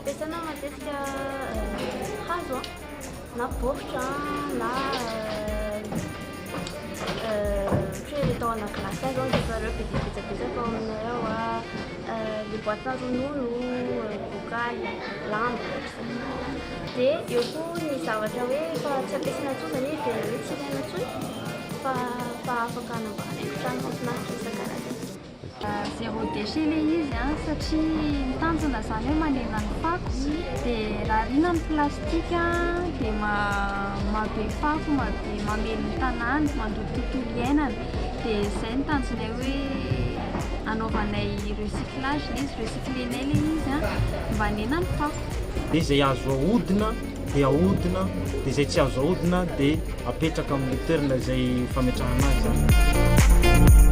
ampiasaina matetika hazo na baoritra na ohatra atao ana glasy zao rehefa reo betsabetsaka ao aminay ao le boîte à ronono, bokaly, lamba dia eo koa ny zavatra hoe fa tsy ampiasaina intsony zany dia hoe tsy ilaina intsony fa afaka hanamboarana haingon-trano mahafinaritra isan-karazany. Zéro déchet le izy satria mitanjona zany hoe manena ny fako dia raha rina ny plastika dia mabe fako mamely ny tanàny mandoro tontolo iainana dia izay ny tanjonay hoe anaovanay recyclage le izy recyclenay le izy mba hanena ny fako. Dia izay azo ahodina dia ahodina dia izay tsy azo ahodina dia apetraka amin'ny toerana izay fametrahana azy.